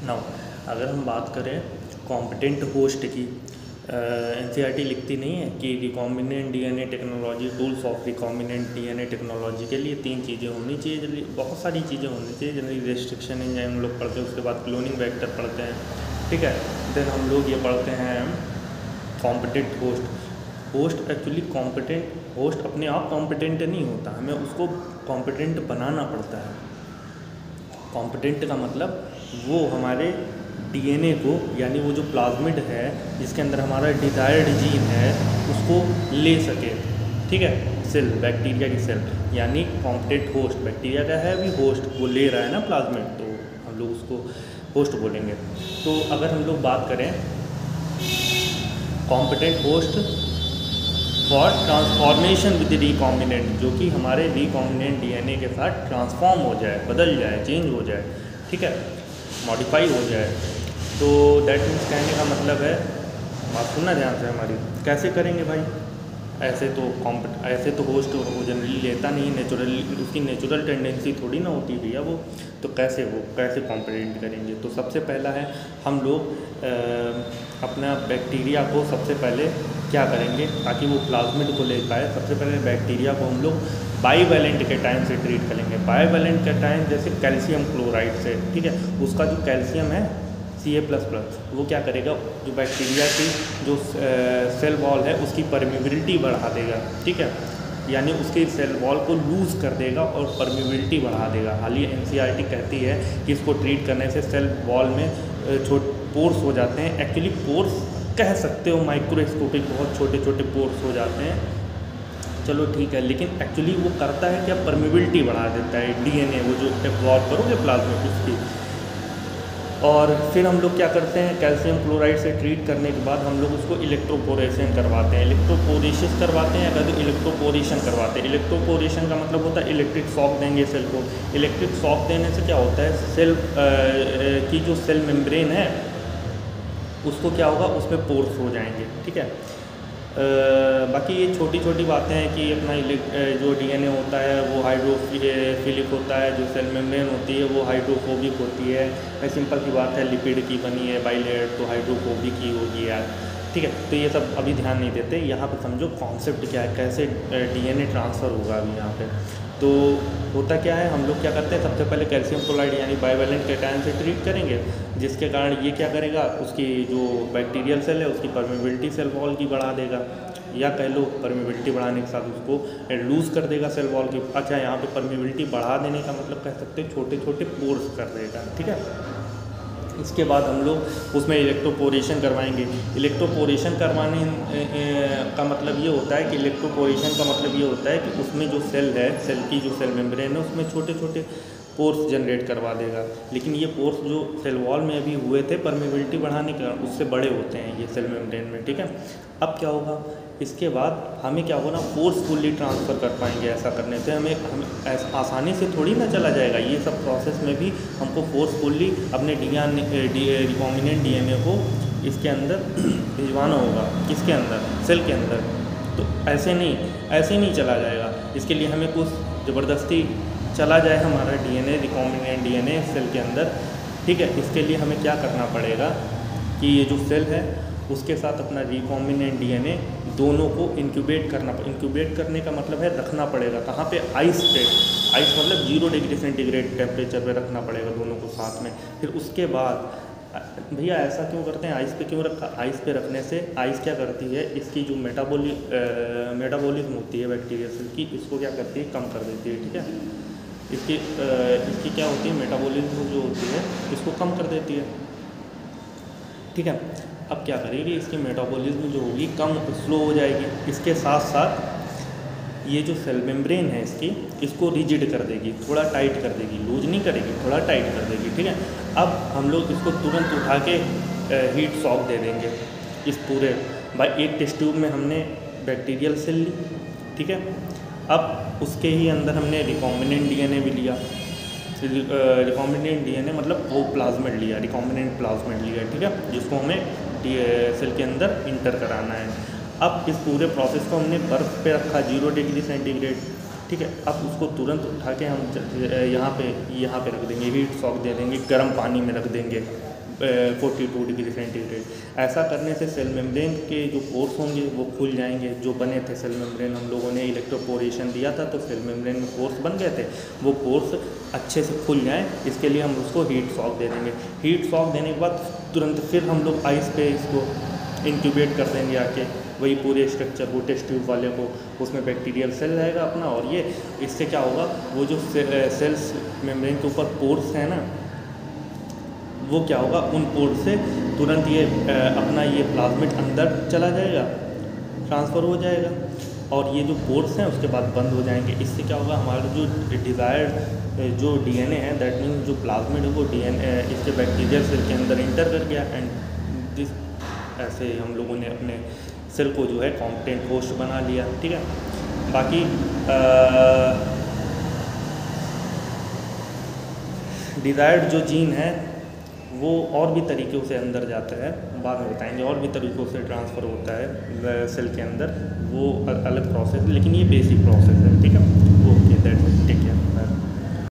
Now अगर हम बात करें कॉम्पिटेंट होस्ट की, एनसीईआरटी लिखती नहीं है कि recombinant DNA technology, tools of recombinant DNA technology के लिए 3 चीज़ें होनी चाहिए। जनरली बहुत सारी चीज़ें होनी चाहिए। जनरली रेस्ट्रिक्शन एंजाइम हम लोग पढ़ते हैं, उसके बाद क्लोनिंग वेक्टर पढ़ते हैं, ठीक है। देन हम लोग ये पढ़ते हैं competent host actually competent host अपने आप कॉम्पिटेंट नहीं होता, हमें उसको कॉम्पिटेंट बनाना पड़ता है। कॉम्पिटेंट का मतलब वो हमारे डीएनए को, यानी वो जो प्लाज्मिड है जिसके अंदर हमारा डिजायर्ड जीन है, उसको ले सके, ठीक है। सेल, बैक्टीरिया की सेल, यानी कॉम्पिटेंट होस्ट, बैक्टीरिया का है अभी होस्ट, वो ले रहा है ना प्लाज्मिड, तो हम लोग उसको होस्ट बोलेंगे। तो अगर हम लोग बात करें competent host for transformation with recombinant, जो कि हमारे रिकॉम्बिनेंट डीएनए के साथ ट्रांसफॉर्म हो जाए, बदल जाए, चेंज हो जाए, ठीक है, मॉडिफाई हो जाए। तो दैट मीन्स कहने का मतलब है, बात सुनना ध्यान से हमारी, कैसे करेंगे भाई। ऐसे तो होस्ट वो जनरली लेता नहीं, नेचुरली उसकी नेचुरल टेंडेंसी थोड़ी ना होती भैया वो, तो कैसे कॉम्पिटेंट करेंगे। तो सबसे पहला है हम लोग अपना बैक्टीरिया को सबसे पहले क्या करेंगे ताकि वो प्लाज्मिड को ले पाए। सबसे पहले बैक्टीरिया को हम लोग बाईवैलेंट के टाइम से ट्रीट करेंगे। बाईवैलेंट का टाइम जैसे कैल्शियम क्लोराइड से, ठीक है, उसका जो कैल्शियम है Ca++, वो क्या करेगा, जो बैक्टीरिया की जो सेल वॉल है उसकी परमिबिलिटी बढ़ा देगा, ठीक है, यानी उसके सेल वॉल को लूज़ कर देगा और परमिबिलिटी बढ़ा देगा। हालांकि एनसीईआरटी कहती है कि इसको ट्रीट करने से सेल वॉल में पोर्स हो जाते हैं। एक्चुअली पोर्स कह सकते हो माइक्रोस्कोपिक, बहुत छोटे छोटे पोर्स हो जाते हैं, चलो ठीक है, लेकिन एक्चुअली वो करता है क्या, परमिबिलिटी बढ़ा देता है डीएनए, वो जो एब्जॉर्ब करोगे प्लाज्मा उसकी। और फिर हम लोग क्या करते हैं, कैल्शियम क्लोराइड से ट्रीट करने के बाद हम लोग उसको इलेक्ट्रोपोरेशन करवाते हैं। इलेक्ट्रोपोरेसिस करवाते हैं, अगर इलेक्ट्रोपोरेशन करवाते हैं। इलेक्ट्रोपोरेशन का मतलब होता है इलेक्ट्रिक शॉक देंगे सेल को। इलेक्ट्रिक शॉक देने से क्या होता है, सेल की जो सेल मेम्ब्रेन है उसको क्या होगा, उसमें पोर्स हो जाएंगे, ठीक है। बाकी ये छोटी छोटी बातें हैं कि अपना जो डीएनए होता है वो हाइड्रोफिलिक होता है, जो सेल मेम्ब्रेन होती है वो हाइड्रोफोबिक होती है। सिंपल सी बात है, लिपिड की बनी है बाइलेयर, तो हाइड्रोफोबिक ही होगी यार, ठीक है। तो ये सब अभी ध्यान नहीं देते, यहाँ पे समझो कॉन्सेप्ट क्या है, कैसे डीएनए ट्रांसफ़र होगा अभी यहाँ पे। तो होता क्या है, हम लोग क्या करते हैं, सबसे पहले कैल्शियम क्लोराइड यानी बाईवैलेंट कैटायन से ट्रीट करेंगे, जिसके कारण ये क्या करेगा, उसकी जो बैक्टीरियल सेल है उसकी परमिबिलिटी सेल वॉल की बढ़ा देगा, या कह लो परमिबिलिटी बढ़ाने के साथ उसको लूज़ कर देगा सेल वॉल की। अच्छा, यहाँ पे परमिबिलिटी बढ़ा देने का मतलब कह सकते हैं छोटे छोटे पोर्स कर देगा, ठीक है। इसके बाद हम लोग उसमें इलेक्ट्रोपोरेशन करवाएंगे। इलेक्ट्रोपोरेशन करवाने का मतलब ये होता है कि इलेक्ट्रोपोरेशन का मतलब ये होता है कि उसमें जो सेल है, सेल की जो सेल मेम्ब्रेन है उसमें छोटे छोटे पोर्स जनरेट करवा देगा। लेकिन ये पोर्स जो सेल वॉल में अभी हुए थे परमिबिलिटी बढ़ाने के कारण, उससे बड़े होते हैं ये सेल मेम्ब्रेन में, ठीक है। अब क्या होगा, इसके बाद हमें क्या होगा ना, फोर्सफुली ट्रांसफ़र कर पाएंगे। ऐसा करने से हमें आसानी से थोड़ी ना चला जाएगा, ये सब प्रोसेस में भी हमको फोर्सफुली अपने रिकॉम्बिनेंट डीएनए को इसके अंदर भिजवाना होगा। किसके अंदर, सेल के अंदर। तो ऐसे नहीं चला जाएगा। इसके लिए हमें कुछ ज़बरदस्ती चला जाए हमारा डीएनए, रिकॉम्बिनेंट डीएनए सेल के अंदर, ठीक है। इसके लिए हमें क्या करना पड़ेगा कि ये जो सेल है उसके साथ अपना रिकॉम्बिनेंट डीएनए दोनों को इंक्यूबेट करने का मतलब है रखना पड़ेगा। कहाँ पे, आइस पे। आइस मतलब 0 डिग्री सेंटीग्रेड टेम्परेचर पे रखना पड़ेगा दोनों को साथ में। फिर उसके बाद भैया ऐसा क्यों करते हैं, आइस पे क्यों रखा, आइस पे रखने से आइस क्या करती है, इसकी जो मेटाबॉलिज्म होती है बैक्टीरिया सेल की, इसको क्या करती है, कम कर देती है, ठीक है। इसकी क्या होती है, मेटाबॉलिज्म जो होती है इसको कम कर देती है, ठीक है। अब क्या करेगी, इसकी मेटाबॉलिज्म जो होगी कम स्लो हो जाएगी। इसके साथ साथ ये जो सेल मेम्ब्रेन है इसको रिजिड कर देगी, थोड़ा टाइट कर देगी, लूज नहीं करेगी, थोड़ा टाइट कर देगी, ठीक है। अब हम लोग इसको तुरंत उठा के हीट शॉक दे देंगे इस पूरे। भाई एक टेस्ट ट्यूब में हमने बैक्टीरियल सेल ली, ठीक है। अब उसके ही अंदर हमने रिकॉम्बिनेंट डीएनए भी लिया। रिकॉम्बिनेंट डीएनए मतलब वो प्लाज्मिड लिया, रिकॉम्बिनेंट प्लाज्मिड लिया, ठीक है, जिसको हमें सेल के अंदर इंटर कराना है। अब इस पूरे प्रोसेस को हमने बर्फ़ पे रखा 0 डिग्री सेंटीग्रेड, ठीक है। अब उसको तुरंत उठा के हम यहाँ पे रख देंगे, हीट शॉक दे देंगे, गर्म पानी में रख देंगे, 42 डिग्री सेंटीग्रेड। ऐसा करने से सेल मेम्ब्रेन के जो पोर्स होंगे वो खुल जाएंगे, जो बने थे सेल मेम्ब्रेन, हम लोगों ने इलेक्ट्रोपोरेशन दिया था तो सेल मेम्ब्रेन में पोर्स बन गए थे, वो पोर्स अच्छे से खुल जाएँ, इसके लिए हम उसको हीट शॉक दे देंगे। हीट शॉक देने के बाद तुरंत फिर हम लोग आइस पे इसको इंक्यूबेट कर देंगे आके, वही पूरे स्ट्रक्चर, वो टेस्ट ट्यूब वाले को, उसमें बैक्टीरियल सेल रहेगा अपना, और ये इससे क्या होगा, वो जो सेल्स मेम्ब्रेन के ऊपर पोर्स हैं ना, वो क्या होगा, उन पोर्स से तुरंत ये अपना ये प्लाज्मिड अंदर चला जाएगा, ट्रांसफ़र हो जाएगा, और ये जो पोर्स हैं उसके बाद बंद हो जाएंगे। इससे क्या होगा, हमारा जो डिज़ायर्ड जो डीएनए है, दैट मीन जो प्लाज्मिड है वो डीएनए इसके बैक्टीरियल सेल के अंदर इंटर कर गया, एंड दिस ऐसे हम लोगों ने अपने सेल को जो है कॉम्पिटेंट होस्ट बना लिया। ठीक है, बाकी डिज़ायर्ड जो जीन है वो और भी तरीक़ों से अंदर जाता है, बाद में बताएंगे, और भी तरीक़ों से ट्रांसफ़र होता है सेल के अंदर, वो अलग प्रोसेस है, लेकिन ये बेसिक प्रोसेस है। ठीक है, ओके दैट्स